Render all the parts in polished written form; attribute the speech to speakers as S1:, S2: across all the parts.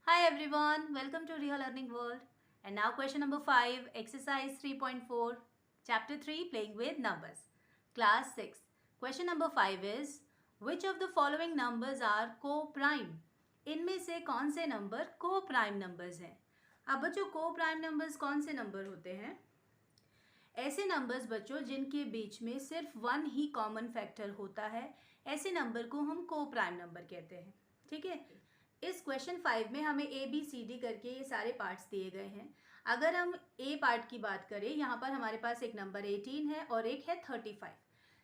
S1: Hi everyone, welcome to Real Learning World. And now question number 5, exercise 3.4, chapter 3, playing with numbers. Class 6. Question number 5 is, which of the following numbers are co-prime? इनमें से कौन से number co-prime numbers हैं? अब बच्चों co-prime numbers कौन से number होते हैं? ऐसे नंबर्स बच्चों जिनके बीच में सिर्फ वन ही कॉमन फैक्टर होता है, ऐसे नंबर को हम co-prime नंबर कहते हैं. ठीक है. इस क्वेश्चन 5 में हमें ए बी सी डी करके ये सारे पार्ट्स दिए गए हैं. अगर हम ए पार्ट की बात करें, यहाँ पर हमारे पास एक नंबर 18 है और एक है 35.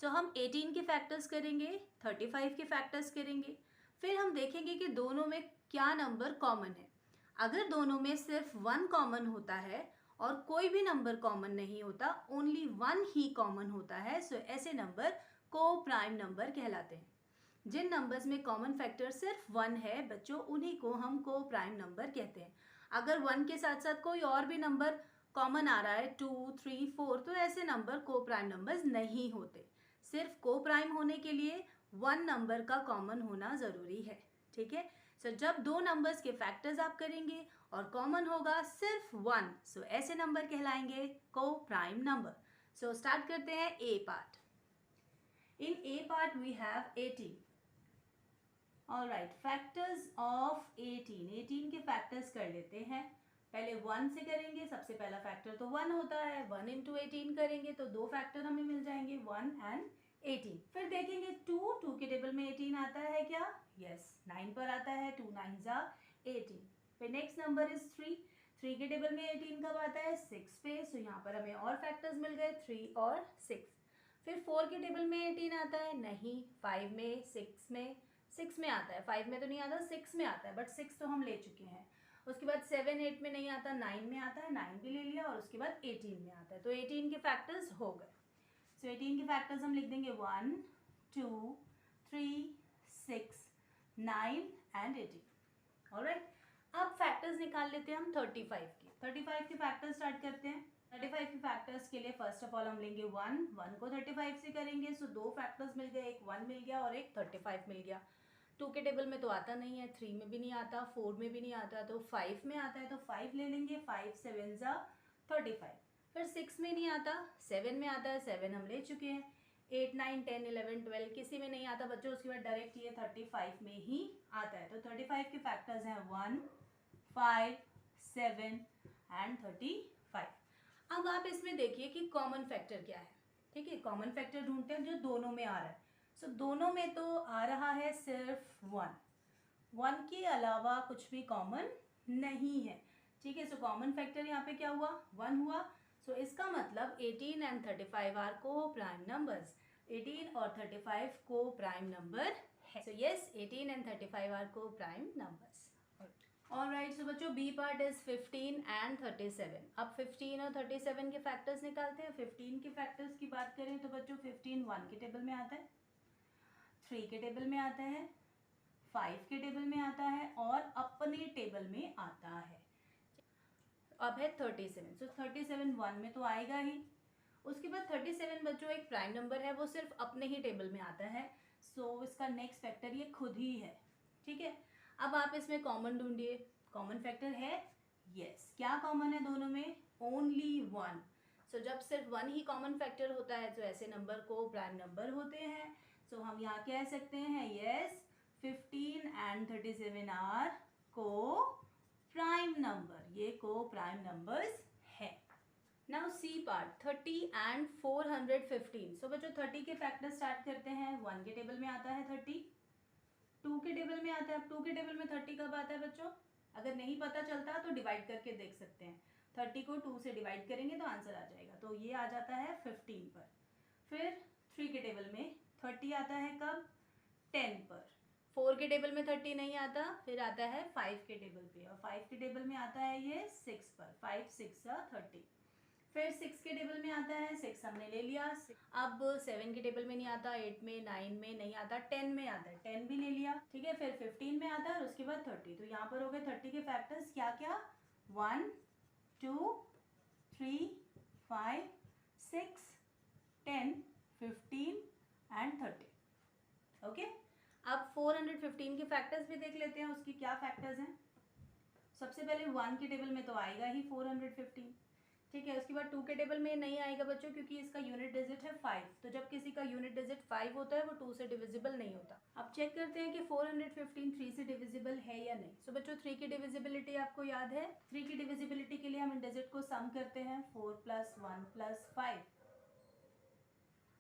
S1: सो हम 18 के फैक्टर्स करेंगे, 35 के फैक्टर्स करेंगे, फिर हम देखेंगे कि दोनों में क्या नंबर कॉमन है. अगर दोनों में सिर्फ वन कॉमन होता है और कोई भी नंबर कॉमन नहीं होता, ओनली वन ही कॉमन होता है, सो ऐसे नंबर को प्राइम नंबर कहलाते हैं. जिन नंबर्स में कॉमन फैक्टर सिर्फ वन है बच्चों, उन्हीं को हम को प्राइम नंबर कहते हैं. अगर वन के साथ साथ कोई और भी नंबर कॉमन आ रहा है, 2, 3, 4, तो ऐसे नंबर को प्राइम नंबर्स नहीं होते. सिर्फ को प्राइम होने के लिए वन नंबर का कॉमन होना ज़रूरी है. ठीक है. सो जब दो नंबर्स के फैक्टर्स आप करेंगे और कॉमन होगा सिर्फ वन, सो ऐसे नंबर कहलाएंगे को प्राइम नंबर. सो स्टार्ट करते हैं A part. In A part we have 18. All right, factors of 18 के फैक्टर्स कर लेते हैं. पहले 1 से करेंगे, सबसे पहला फैक्टर तो 1 होता है. 1 इंटू 18 करेंगे तो दो फैक्टर हमें मिल जाएंगे, 1 एंड 18. फिर देखेंगे 2 के टेबल में 18 आता है क्या? यस, 9 पर आता है. 2 9 जा 18. फिर नेक्स्ट नंबर इज 3 के टेबल में 18 कब आता है? 6 पे. सो यहाँ पर हमें और फैक्टर्स मिल गए, 3 और 6. फिर 4 के टेबल में 18 आता है? नहीं. 5 में, 6 में आता है. 5 में तो नहीं आता, 6 में आता है, बट 6 तो हम ले चुके हैं. उसके बाद 7 8 में नहीं आता, 9 में आता है, 9 भी ले लिया. और उसके बाद 18 में आता है. तो 18 के फैक्टर्स हो गए. सो 18 के फैक्टर्स हम लिख देंगे 1 2 3 6 9 एंड 18. ऑलराइट, अब फैक्टर्स निकाल लेते हैं हम 35 के. 35 के फैक्टर्स स्टार्ट करते हैं. 35 के फैक्टर्स के लिए फर्स्ट ऑफ ऑल हम लेंगे 1 को 35 से करेंगे. सो दो फैक्टर्स मिल गए, एक 1 मिल गया और एक 35 मिल गया. 2 के टेबल में तो आता नहीं है, 3 में भी नहीं आता, 4 में भी नहीं आता, तो 5 में आता है. तो 5 ले लेंगे. 5 7 जा 35. फिर 6 में नहीं आता, 7 में आता है, 7 हम ले चुके हैं. 8 9 10 11 12 किसी में नहीं आता बच्चों. उसके बाद डायरेक्ट ये 35 में ही आता है. तो 35 के फैक्टर्स हैं 1 5 7 एंड 35. अब आप इसमें देखिए कि कॉमन फैक्टर क्या है. ठीक है, कॉमन फैक्टर ढूंढते हैं जो दोनों में आ रहा है. सो दोनों में तो आ रहा है सिर्फ 1 के अलावा कुछ भी कॉमन नहीं है. ठीक है, सो कॉमन फैक्टर यहाँ पे क्या हुआ? 1 हुआ. सो इसका मतलब 18 and 35 are co prime numbers. 18 और 35 को प्राइम नंबर है. So yes, 18 and 35 are co prime numbers. Alright, सो बच्चों बी पार्ट इज 15 एंड 37. अब 15 और 37 के फैक्टर्स निकालते हैं. 15 के फैक्टर्स की बात करें तो बच्चों 15 1 के टेबल में आता है, 3 के टेबल में आता है, 5 के टेबल में आता है और अपने टेबल में आता है. अब है 37. सो 37 1 में तो आएगा ही. उसके बाद 37 बच्चों एक प्राइम नंबर है, वो सिर्फ अपने ही टेबल में आता है. सो इसका नेक्स्ट फैक्टर ये खुद ही है. ठीक है, अब आप इसमें कॉमन ढूंढिए. कॉमन फैक्टर है? यस. क्या कॉमन है दोनों में? ओनली 1. सो जब सिर्फ 1 ही कॉमन फैक्टर होता है तो ऐसे नंबर को प्राइम नंबर होते हैं. सो हम यहाँ कह सकते हैं yes, 15 and 37 are co prime number. ये को प्राइम नंबर्स है. Now C part 30 and 415. So बच्चों 30 के फैक्टर स्टार्ट करते हैं. 1 के टेबल में आता है 30, 2 के टेबल में आता है. अब 2 के टेबल में 30 कब आता है बच्चों? अगर नहीं पता चलता तो डिवाइड करके देख सकते हैं. 30 को 2 से डिवाइड करेंगे तो आंसर आ जाएगा. तो ये आ जाता है 15 पर. फिर 3 के टेबल में 30 आता है कब? 10 पर. 4 के टेबल में 30 नहीं आता, फिर आता है 5 के टेबल पे. और 5 के टेबल में आता है ये 6 पर. 5 6 30. फिर 6 के टेबल में आता है, 6 हमने ले लिया. अब 7 के टेबल में नहीं आता, 8 में, 9 में नहीं आता, 10 में आता है, 10 भी ले लिया. ठीक है, फिर 15 में आता है और उसके बाद 30. तो यहाँ पर हो गए 30 के फैक्टर्स क्या क्या? 1 2 3 5 6 10 15 एंड 30. ओके, अब 415 के फैक्टर्स भी देख लेते हैं. उसकी क्या फैक्टर्स हैं? सबसे पहले 1 के टेबल में तो आएगा ही 415, ठीक है। उसके बाद 2 के टेबल में नहीं आएगा बच्चों, क्योंकि इसका यूनिट डिजिट है 5। तो जब किसी का यूनिट डिजिट 5 होता है वो 2 से डिविजिबल नहीं होता। अब चेक करते हैं कि 415 3 से डिविजिबल है या नहीं। सो बच्चों 3 की डिविजिबिलिटी आपको याद है। 3 की डिविजिबिलिटी के लिए हम इन डिजिट को सम करते हैं, 4 + 1 + 5।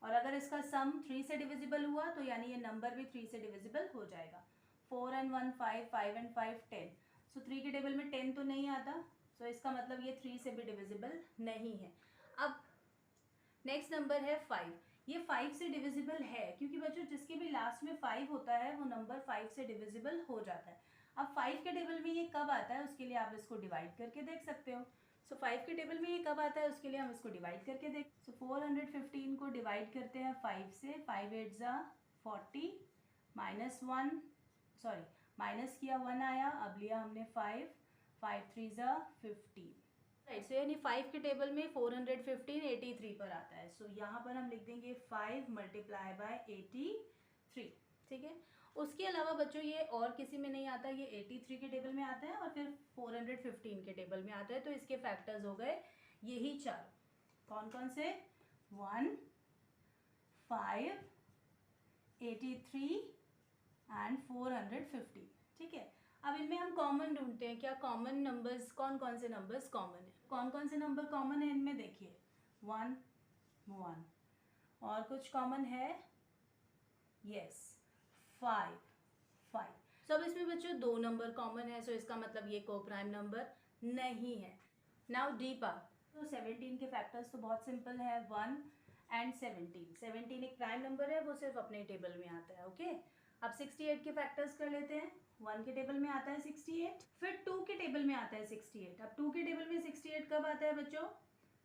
S1: और अगर इसका सम 3 से डिविजिबल हुआ तो यानी ये नंबर भी 3 से डिविजिबल हो जाएगा। 4 and 1 5, 5 and 5 10। सो 3 के टेबल में 10 तो नहीं आता, सो इसका मतलब ये 3 से भी डिविजिबल नहीं है। अब नेक्स्ट नंबर है 5। ये 5 से डिविजिबल है, क्योंकि बच्चों जिसके भी लास्ट में 5 होता है वो नंबर 5 से डिविजिबल हो जाता है। अब 5 के टेबल में ये कब आता है उसके लिए आप इसको डिवाइड करके देख सकते हो। सो 5 के टेबल में ये कब आता है उसके लिए हम इसको डिवाइड करके देख। सो 415 को डिवाइड करते हैं 5 से। 5 8 ज़ा 40, -1 सॉरी माइनस किया 1 आया, अब लिया हमने 5, 5 3 ज़ा 50, राइट। सो यानी 5 के टेबल में 415 83 पर आता है। सो यहाँ पर हम लिख देंगे 5 × 83, ठीक है। उसके अलावा बच्चों ये और किसी में नहीं आता, ये 83 के टेबल में आता है और फिर 415 के टेबल में आता है। तो इसके फैक्टर्स हो गए यही चार। कौन कौन से? 1, 5, 83 एंड 415, ठीक है। अब इनमें हम कॉमन ढूंढते हैं, क्या कॉमन नंबर्स, कौन कौन से नंबर्स कॉमन है। कौन कौन से नंबर कॉमन है इनमें? देखिए 1 1, और कुछ कॉमन है? यस 5 5। सो अब इसमें बच्चों 2 नंबर कॉमन है, सो इसका मतलब ये को प्राइम नंबर नहीं है। Now D part. तो 17 के फैक्टर्स तो बहुत सिंपल है, 1 एंड 17। 17 एक प्राइम नंबर है, वो सिर्फ अपने टेबल में आता है, ओके। अब 68 के फैक्टर्स कर लेते हैं। 1 के टेबल में आता है 68, फिर 2 के टेबल में आता है 68। अब 2 के टेबल में 68 कब आता है बच्चों?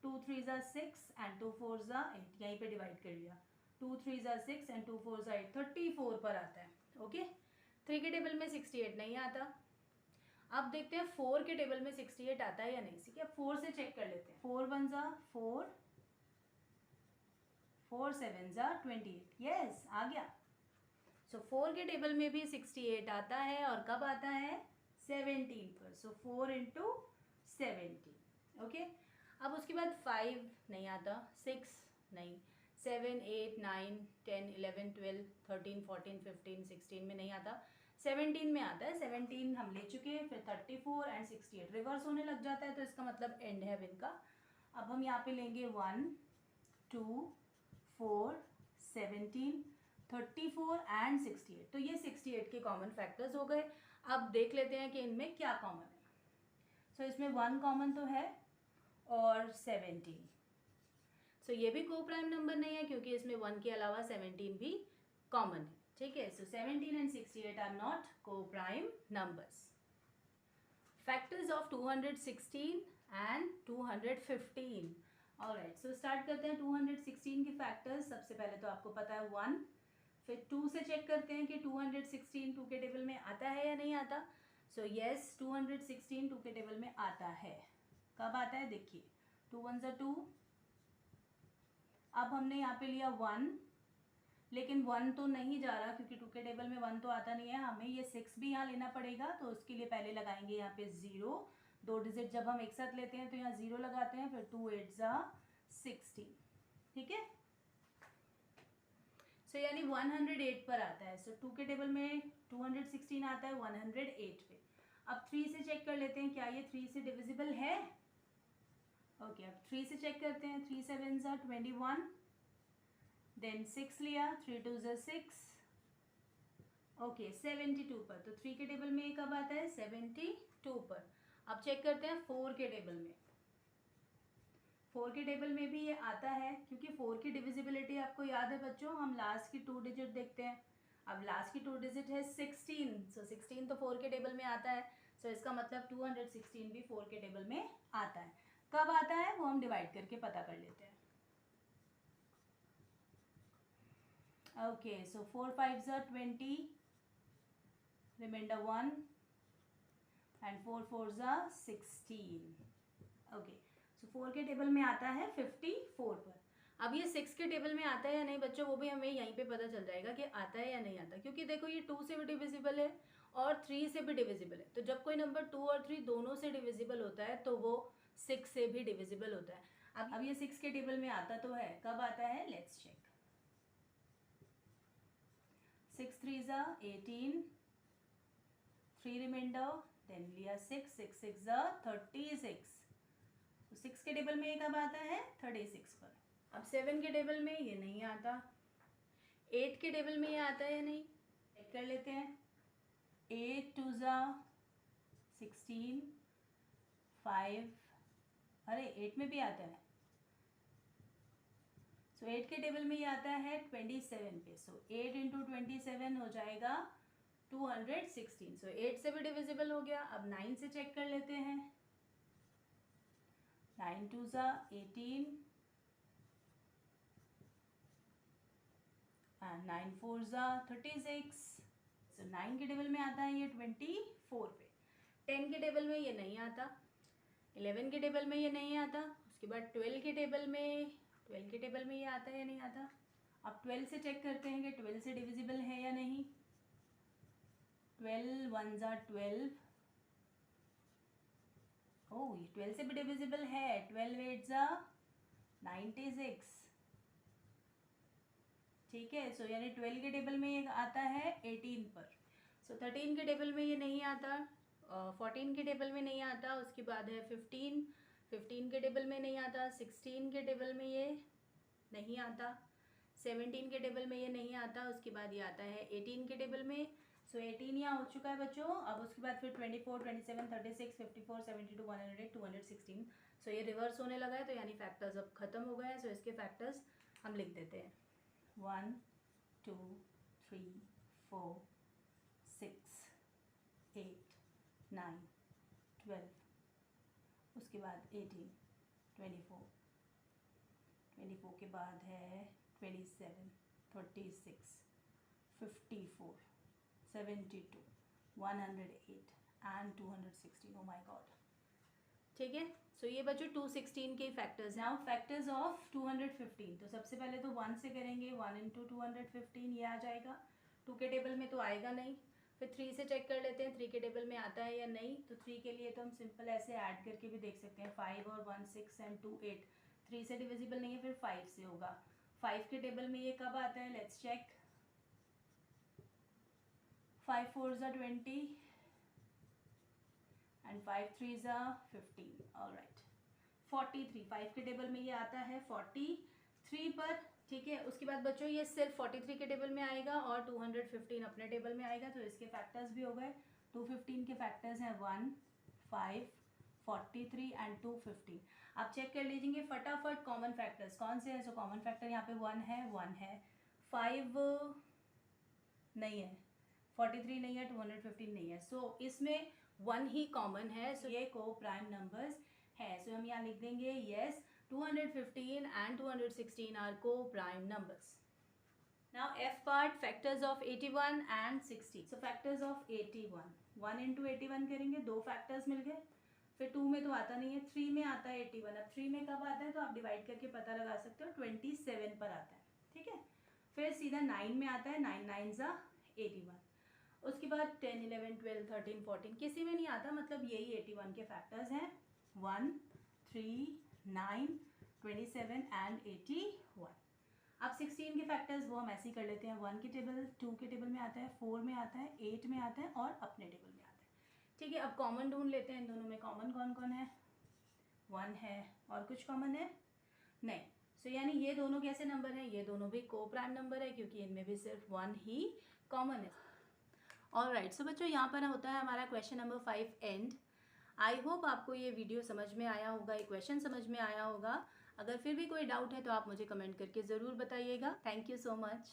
S1: 2 3 ज़ा 6 एंड 2 4 ज़ा 8, यहीं पे डिवाइड कर लिया। 2 3 ज़ा 6 एंड 2 4 ज़ा 8, 34 पर आता है, ओके। 3 के टेबल में 68 नहीं आता। अब देखते हैं 4 के टेबल में 68 आता है या नहीं, ठीक है। 4 से चेक कर लेते हैं। 4 1 ज़ा 4, 4 7 ज़ा 28, यस आ गया। सो 4 के टेबल में भी 68 आता है, और कब आता है? 17 पर। सो 4 × 17, ओके। अब उसके बाद 5 नहीं आता, 6 नहीं, 7 8 9 10 11 12 13 14 15 16 में नहीं आता, 17 में आता है। 17 हम ले चुके हैं, फिर 34 एंड 68 रिवर्स होने लग जाता है, तो इसका मतलब एंड है विन का। अब हम यहाँ पे लेंगे 1 2 4 17 34 एंड 68। तो ये 68 के कॉमन फैक्टर्स हो गए। अब देख लेते हैं कि इनमें क्या कॉमन है। सो इसमें 1 कॉमन तो है और 17। सो ये भी को प्राइम नंबर नहीं है, क्योंकि इसमें 1 के अलावा 17 भी कॉमन है, ठीक है। सो 17 एंड 68 आर नॉट को prime numbers. Factors of 216 and 215। Alright, so start करते हैं 216 के फैक्टर्स। सबसे पहले तो आपको पता है 1, फिर 2 से चेक करते हैं कि 216 2 के टेबल में आता है या नहीं आता। सो यस 216 2 के टेबल में आता है। कब आता है? देखिए 2 1 ज़ा 2। अब हमने यहाँ पे लिया 1, लेकिन 1 तो नहीं जा रहा, क्योंकि 2 के टेबल में 1 तो आता नहीं है। हमें ये 6 भी यहाँ लेना पड़ेगा, तो उसके लिए पहले लगाएंगे यहाँ पे 0। 2 डिजिट जब हम एक साथ लेते हैं तो यहाँ 0 लगाते हैं, फिर 2 8 ज़ा 16, ठीक है। सो यानी 108 पर आता है। सो 2 के टेबल में 216 आता है 108 पे। अब 3 से चेक कर लेते हैं, क्या ये 3 से डिविजिबल है? ओके, अब 3 से चेक करते हैं। 3 7 ज़ा 21, देन 6 लिया, 3 2 ज़ा 6, ओके 72 पर। तो 3 के टेबल में कब आता है? 72 पर। अब चेक करते हैं 4 के टेबल में। 4 के टेबल में भी ये आता है, क्योंकि 4 की डिविजिबिलिटी आपको याद है बच्चों, हम लास्ट की 2 डिजिट देखते हैं। अब लास्ट की 2 डिजिट है 16, सो 16 तो 4 के टेबल में आता है। सो इसका मतलब 216 भी 4 के टेबल में आता है। कब आता है वो हम डिवाइड करके पता कर लेते हैं। ओके, सो 4 5 ज़ा 20, रिमाइंडर 1 एंड 4 4 ज़ा 16, ओके। सो 4 के टेबल में आता है 54 पर। अब ये 6 के टेबल में आता है या नहीं बच्चों, वो भी हमें यहीं पे पता चल जाएगा कि आता है या नहीं आता, क्योंकि देखो ये 2 से भी डिविजिबल है और 3 से भी डिविजिबल है। तो जब कोई नंबर 2 और 3 दोनों से डिविजिबल होता है तो वो 6 से भी डिविजिबल होता है। अब ये 6 के टेबल में आता तो है, कब आता है, लेट्स चेक। 6 3 ज़ा 18, 3 रिमाइंडर, देन लिया 6, 6 6 ज़ा 36। तो 6 के टेबल में ये कब आता है, 36 पर। अब 7 के टेबल में ये नहीं आता, 8 के टेबल में ये आता है या नहीं, चेक कर लेते हैं। 8 2 ज़ा 16, 5, अरे 8 में भी आता है। सो 8 के टेबल में ये आता है 27 पे। सो 8 इंटू 27 हो जाएगा 216। सो 8 से भी डिविजिबल हो गया। अब 9 से चेक कर लेते हैं। 9 2 ज़ा 18 एंड 9 4 ज़ा 36। सो 9 के टेबल में आता है ये 24 पे। 10 के टेबल में ये नहीं आता, 11 के टेबल में ये नहीं आता। उसके बाद 12 के टेबल में ये आता है या नहीं आता। अब 12 से चेक करते हैं कि 12 से डिविजिबल है या नहीं। 12 1 ज़ा 12, ओह ये 12 से भी डिविजिबल है। 12 8 ज़ा 96, ठीक है। सो यानी 12 के टेबल में ये आता है 18 पर। सो 13 के टेबल में ये नहीं आता, 14 के टेबल में नहीं आता। उसके बाद है 15 के टेबल में नहीं आता। 16 के टेबल में ये नहीं आता। 17 के टेबल में ये नहीं आता। उसके बाद ये आता है 18 के टेबल में। सो 18 यहाँ हो चुका है बच्चों। अब उसके बाद फिर 24 27 36 54 72 108 216। सो ये रिवर्स होने लगा है, तो यानी फैक्टर्स अब खत्म हो गए हैं। सो इसके फैक्टर्स हम लिख देते हैं। 1 2 3 4 6 8 9 12, उसके बाद 18 24 के बाद है 27 36 54 72 108 एंड 216। ओ माय गॉड, ठीक है। सो ये बच्चों 216 के फैक्टर्स हैं। Now factors of 215। तो सबसे पहले तो 1 से करेंगे। 1 इंटू 215 ये आ जाएगा। 2 के टेबल में तो आएगा नहीं। फिर 3 से चेक कर लेते हैं 3 के टेबल में आता है या नहीं। तो 3 के लिए तो हम सिंपल ऐसे ऐड करके भी देख सकते हैं। 5 और 1 6 एंड 2 8। 3 से डिविजिबल नहीं है, फिर 5 से होगा। 5 के टेबल में ये कब आता है, लेट्स चेक। 5 4 ज़ा 20 एंड 5 3 ज़ा 15। ऑलराइट, 43 5 के टेबल में ये आता है 43 पर, ठीक है। उसके बाद बच्चों ये सिर्फ 43 के टेबल में आएगा और 215 अपने टेबल में आएगा। तो इसके फैक्टर्स भी हो गए। 215 के फैक्टर्स हैं 1 5 43 एंड 215। आप चेक कर लीजिए फटाफट कॉमन फैक्टर्स कौन से हैं। सो कॉमन फैक्टर यहाँ पे 1 है, 5 नहीं है, 43 नहीं है, 215 नहीं है। सो इसमें 1 ही कॉमन है। सो ये को प्राइम नंबर्स है। सो हम यहाँ लिख देंगे yes 215 and 216 are co-prime numbers. Now F part, factors of 81 and 60. So factors of 81, 1 into 81 करेंगे, 2 फैक्टर्स मिल गए। फिर 2 में तो आता नहीं है, 3 में आता है 81। अब 3 में कब आता है तो आप डिवाइड करके पता लगा सकते हो, 27 पर आता है, ठीक है। फिर सीधा 9 में आता है, 9 9 ज़ा 81। उसके बाद 10 11 12 13 14 किसी में नहीं आता, मतलब यही 81 के फैक्टर्स हैं। 1 3 9 27 एंड 81। अब 16 के फैक्टर्स वो हम ऐसे ही कर लेते हैं। 1 के टेबल, 2 के टेबल में आता है, 4 में आता है, 8 में आता है और अपने टेबल में आता है, ठीक है। अब कॉमन ढूंढ लेते हैं। इन दोनों में कॉमन कौन कौन है, 1 है और कुछ कॉमन है नहीं। सो यानी ये दोनों कैसे नंबर हैं, ये दोनों भी को प्राइम नंबर है क्योंकि इनमें भी सिर्फ 1 ही कॉमन है। ऑलराइट, सो बच्चों यहाँ पर होता है हमारा question number 5 and. I hope आपको ये वीडियो समझ में आया होगा, ये क्वेश्चन समझ में आया होगा। अगर फिर भी कोई डाउट है तो आप मुझे कमेंट करके ज़रूर बताइएगा। Thank you so much.